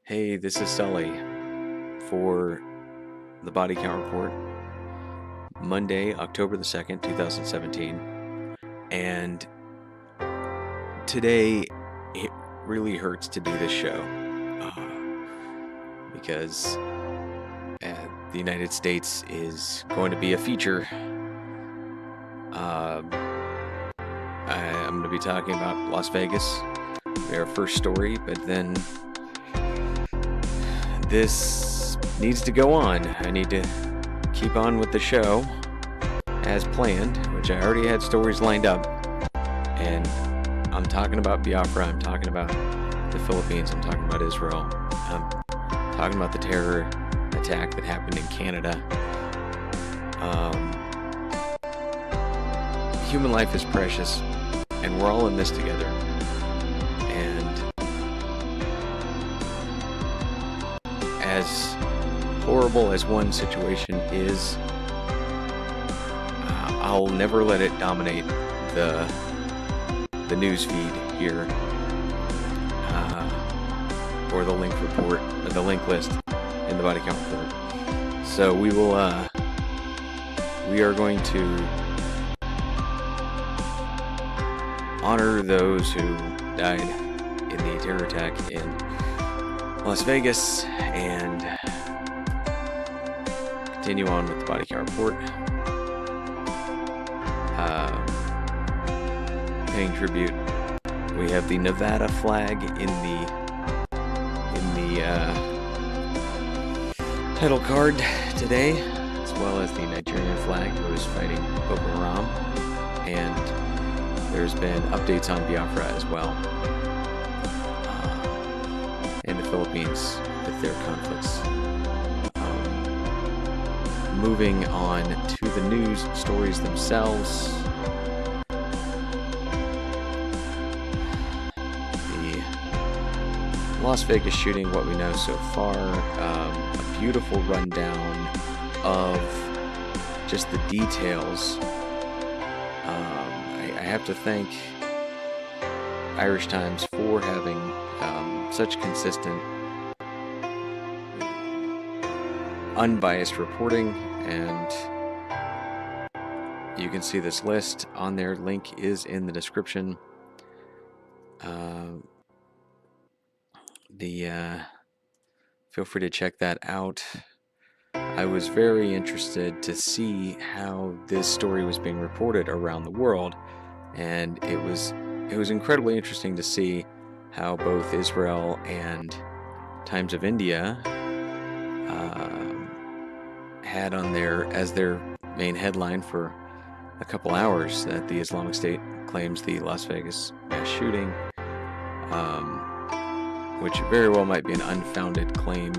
Hey, this is Sully for the Body Count Report, Monday, October the 2nd, 2017. And today, it really hurts to do this show because the United States is going to be a feature. I'm going to be talking about Las Vegas, our first story, but then this needs to go on. I need to keep on with the show as planned, which I already had stories lined up. And I'm talking about Biafra, I'm talking about the Philippines, I'm talking about Israel, I'm talking about the terror attack that happened in Canada. Human life is precious, and we're all in this together. As horrible as one situation is, I'll never let it dominate the news feed here, or the link report, or the link list in the body count report. So we are going to honor those who died in the terror attack in Las Vegas and continue on with the body count report. Paying tribute, we have the Nevada flag in the title card today, as well as the Nigerian flag, who is fighting Boko Haram, and there's been updates on Biafra as well. In the Philippines with their conflicts. Moving on to the news stories themselves. The Las Vegas shooting, what we know so far, a beautiful rundown of just the details. I have to thank Irish Times for having such consistent, unbiased reporting, and you can see this list on their link is in the description. Feel free to check that out. I was very interested to see how this story was being reported around the world, and it was incredibly interesting to see how both Israel and Times of India had on as their main headline for a couple hours that the Islamic State claims the Las Vegas mass shooting, which very well might be an unfounded claim,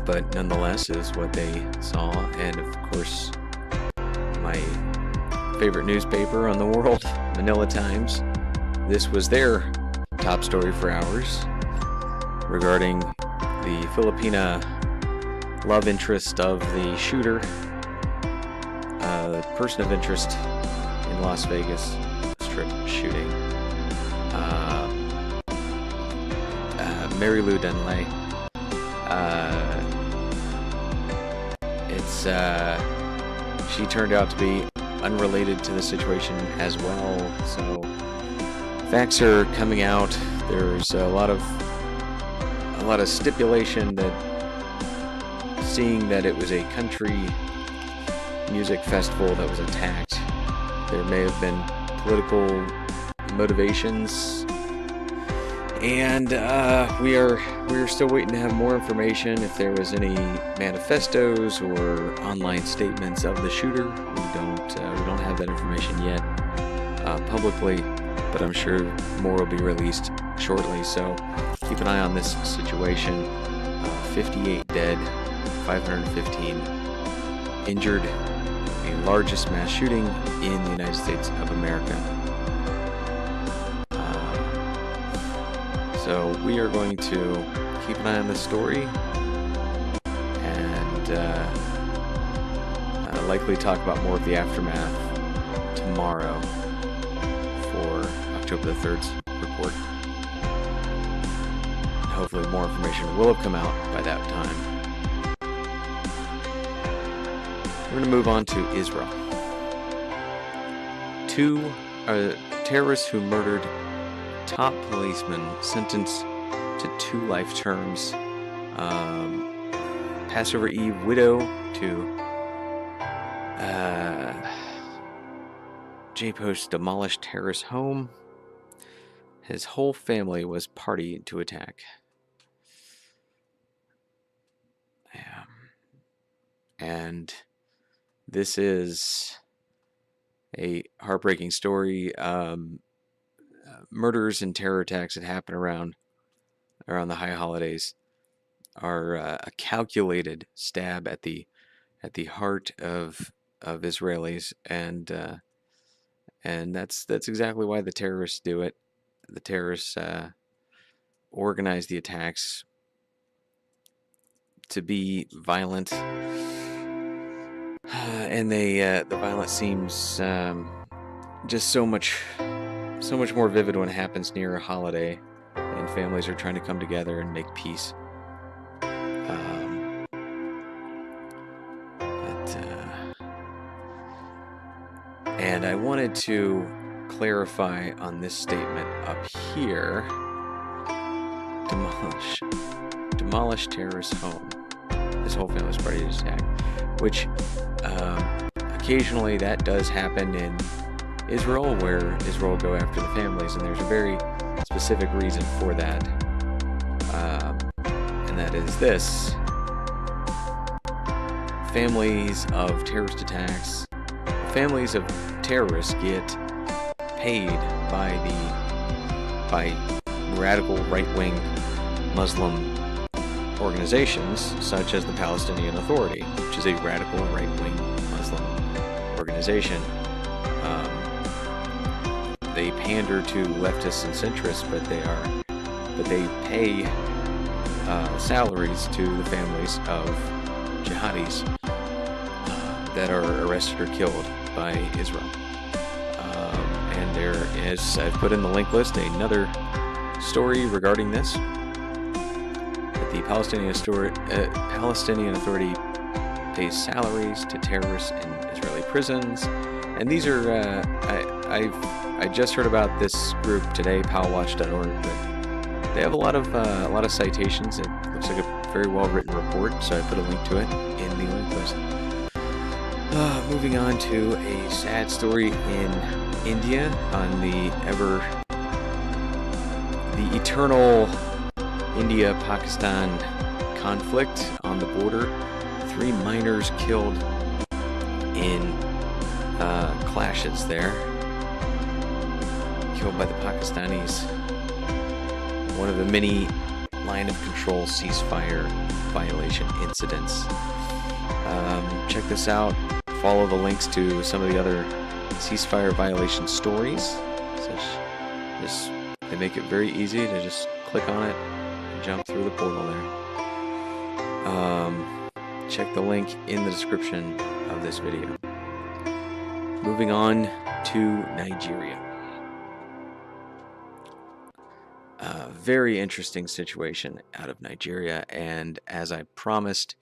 but nonetheless is what they saw. And of course, my favorite newspaper on the world, Manila Times, this was their top story for hours regarding the Filipina love interest of the shooter, the person of interest in Las Vegas Strip shooting, Mary Lou Dunlay. She turned out to be unrelated to the situation as well. So facts are coming out. There's a lot of stipulation that seeing that it was a country music festival that was attacked, there may have been political motivations, and we are still waiting to have more information if there was any manifestos or online statements of the shooter. We don't have that information yet publicly, but I'm sure more will be released shortly. So keep an eye on this situation. 58 dead, 515 injured, the largest mass shooting in the United States of America. So we are going to keep an eye on this story and likely talk about more of the aftermath tomorrow for October the 3rd's report. hopefully more information will have come out by that time. We're going to move on to Israel. Two terrorists who murdered top policeman sentenced to 2 life terms. Passover Eve widow to J-Post demolished terrorist home. His whole family was party to attack. And this is a heartbreaking story. Murders and terror attacks that happen around the high holidays are a calculated stab at the heart of Israelis, and that's exactly why the terrorists do it. The terrorists organize the attacks to be violent, and the violence seems just so much more vivid when it happens near a holiday and families are trying to come together and make peace. And I wanted to clarify on this statement up here: demolish terrorist home. His whole family's party to attack, which occasionally that does happen in Israel, where Israel will go after the families, and there's a very specific reason for that, and that is this: families of terrorist attacks, families of terrorists get paid by radical right-wing Muslim organizations such as the Palestinian Authority, which is a radical right-wing Muslim organization. They pander to leftists and centrists, but they pay salaries to the families of jihadis that are arrested or killed by Israel. And there is, I've put in the link list, another story regarding this. That the Palestinian Authority pays salaries to terrorists in Israeli prisons. And these are, I just heard about this group today, palwatch.org, but they have a lot of citations. It looks like a very well-written report, so I put a link to it in the link list. Moving on to a sad story in India on the eternal India-Pakistan conflict on the border. 3 miners killed in clashes there, killed by the Pakistanis. One of the many line of control ceasefire violation incidents. Check this out. Follow the links to some of the other ceasefire violation stories. They make it very easy to just click on it and jump through the portal there. Check the link in the description of this video. Moving on to Nigeria. A very interesting situation out of Nigeria, and as I promised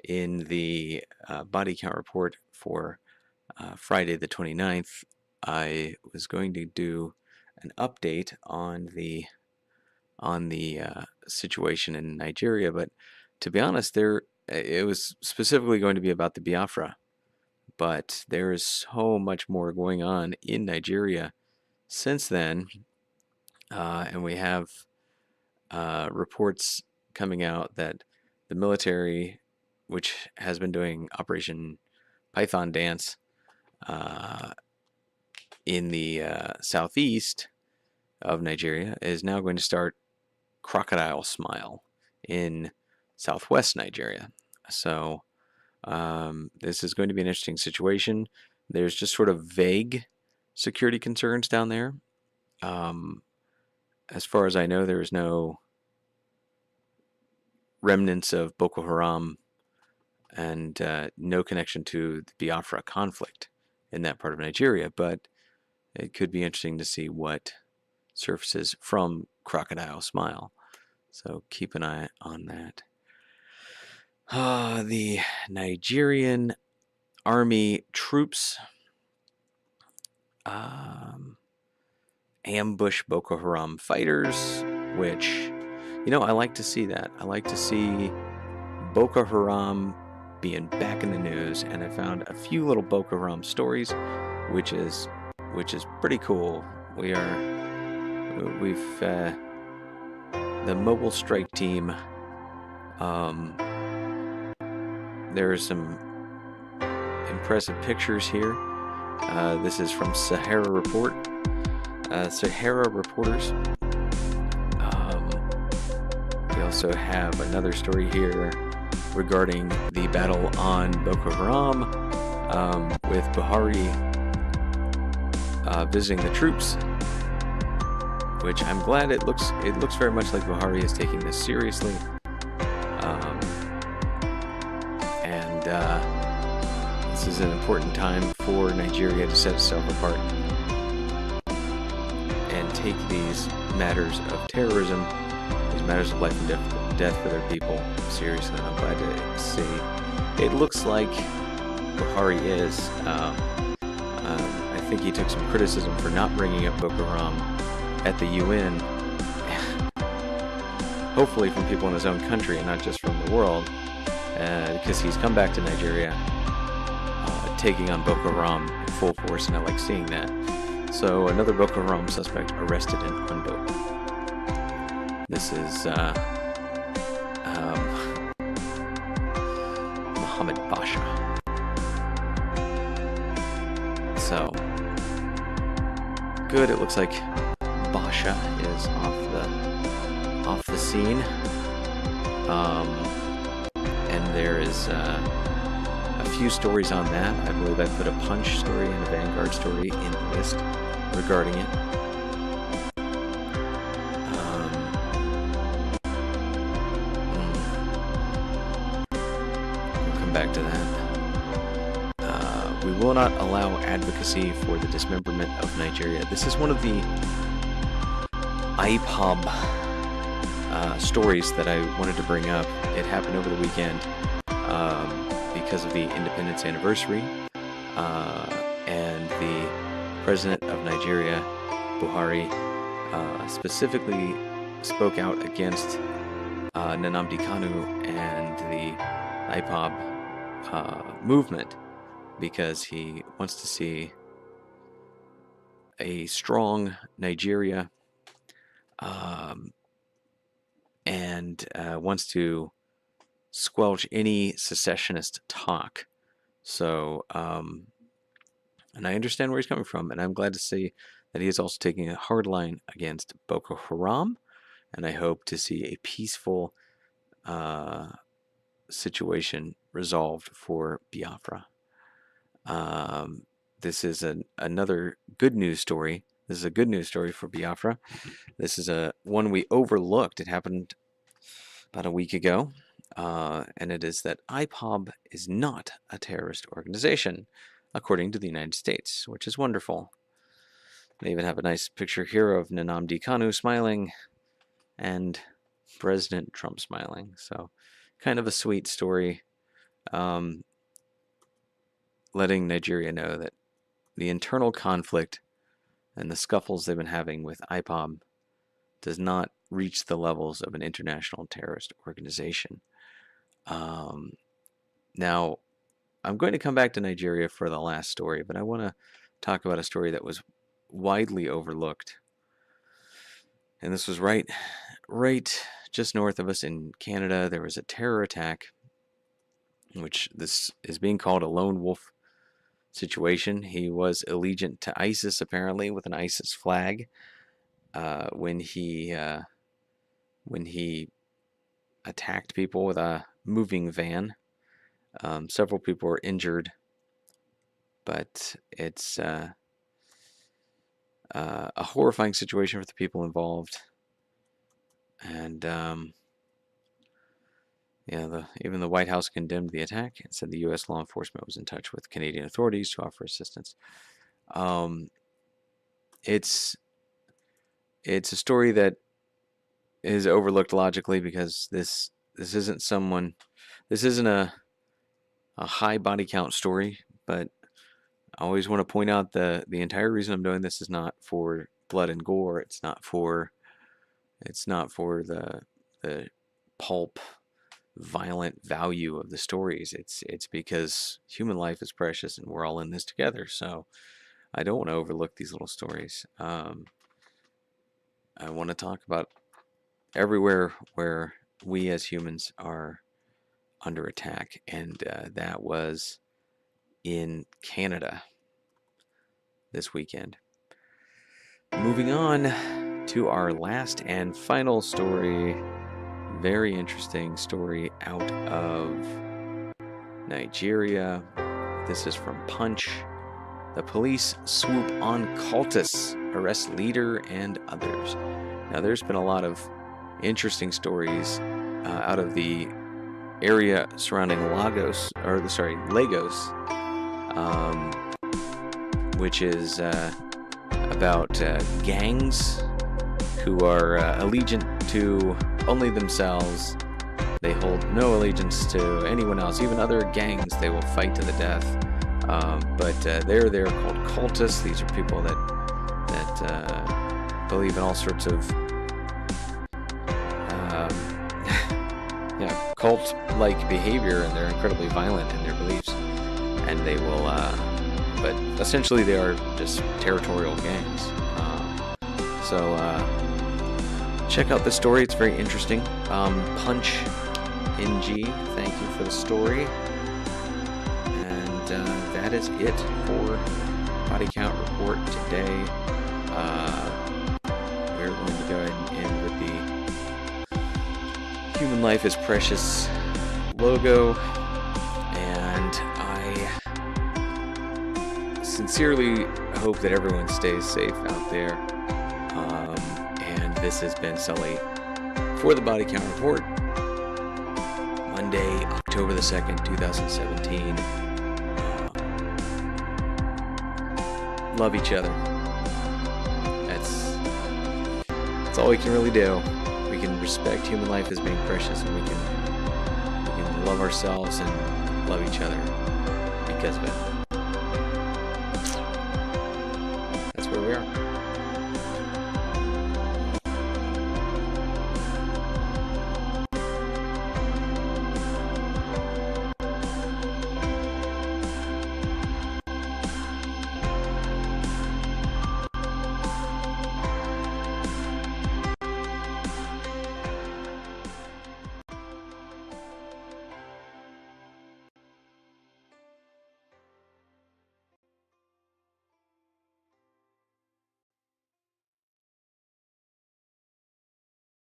in the body count report for Friday the 29th, I was going to do an update on the situation in Nigeria, but to be honest, it was specifically going to be about the Biafra, but there is so much more going on in Nigeria since then, and we have reports coming out that the military, which has been doing Operation Python Dance in the southeast of Nigeria, is now going to start Crocodile Smile in southwest Nigeria. So this is going to be an interesting situation. There's just sort of vague security concerns down there. As far as I know, there is no remnants of Boko Haram and no connection to the Biafra conflict in that part of Nigeria, but it could be interesting to see what surfaces from Crocodile Smile. So keep an eye on that. The Nigerian army troops ambush Boko Haram fighters, which, I like to see that. I like to see Boko Haram being back in the news, and I found a few little Boko Haram stories, which is pretty cool. We've the mobile strike team. There are some impressive pictures here. This is from Sahara Reporters. We also have another story here regarding the battle on Boko Haram, with Buhari visiting the troops, which I'm glad it looks very much like Buhari is taking this seriously. This is an important time for Nigeria to set itself apart and take these matters of terrorism, these matters of life and death for their people seriously. And I'm glad to see it looks like Buhari is. I think he took some criticism for not bringing up Boko Haram at the UN, hopefully from people in his own country and not just from the world, because he's come back to Nigeria taking on Boko Haram in full force, and I like seeing that. So another Boko Haram suspect arrested in Ondo. This is Mohammed Basha. So good. It looks like Basha is off the scene, and there is a few stories on that. I believe I put a Poonch story and a Vanguard story in the list regarding it. We'll come back to that. We will not allow advocacy for the dismemberment of Nigeria. This is one of the IPOB stories that I wanted to bring up. It happened over the weekend because of the independence anniversary, and the president of Nigeria, Buhari, specifically spoke out against Nnamdi Kanu and the IPOB movement, because he wants to see a strong Nigeria, and wants to squelch any secessionist talk. So, and I understand where he's coming from, and I'm glad to see that he is also taking a hard line against Boko Haram, and I hope to see a peaceful situation resolved for Biafra. This is another good news story. This is a good news story for Biafra. This is one we overlooked. It happened about a week ago. And it is that IPOB is not a terrorist organization, according to the United States, which is wonderful. They even have a nice picture here of Nnamdi Kanu smiling and President Trump smiling. So kind of a sweet story, letting Nigeria know that the internal conflict and the scuffles they've been having with IPOB does not reach the levels of an international terrorist organization. Now, I'm going to come back to Nigeria for the last story, but I want to talk about a story that was widely overlooked. And this was right just north of us in Canada. There was a terror attack, which this is being called a lone wolf situation. He was allegiant to ISIS, apparently, with an ISIS flag, when he attacked people with a moving van. Several people were injured, but it's a horrifying situation for the people involved. And even the White House condemned the attack and said the U.S. law enforcement was in touch with Canadian authorities to offer assistance. It's a story that is overlooked logically because this isn't someone, this isn't a high body count story, but I always want to point out the entire reason I'm doing this is not for blood and gore. It's not for the pulp violent value of the stories. It's because human life is precious and we're all in this together. So I don't want to overlook these little stories. I want to talk about everywhere where we as humans are under attack, and that was in Canada this weekend. Moving on to our last and final story. Very interesting story out of Nigeria. This is from Poonch. The police swoop on cultists, arrest leader and others. Now, there's been a lot of interesting stories out of the area surrounding Lagos, which is about gangs who are allegiant to only themselves. They hold no allegiance to anyone else, even other gangs. They will fight to the death. But they're called cultists. These are people that believe in all sorts of cult-like behavior, and they're incredibly violent in their beliefs. And they will, but essentially they are just territorial gangs. So check out the story. It's very interesting. Poonch NG, thank you for the story. And that is it for Body Count Report today. We're going to go ahead and end with the Human Life is Precious logo. And I sincerely hope that everyone stays safe out there. And this has been Sully for the Body Count Report. Monday, October the 2nd, 2017. Love each other. That's all we can really do. We can respect human life as being precious, and we can love ourselves and love each other because of it.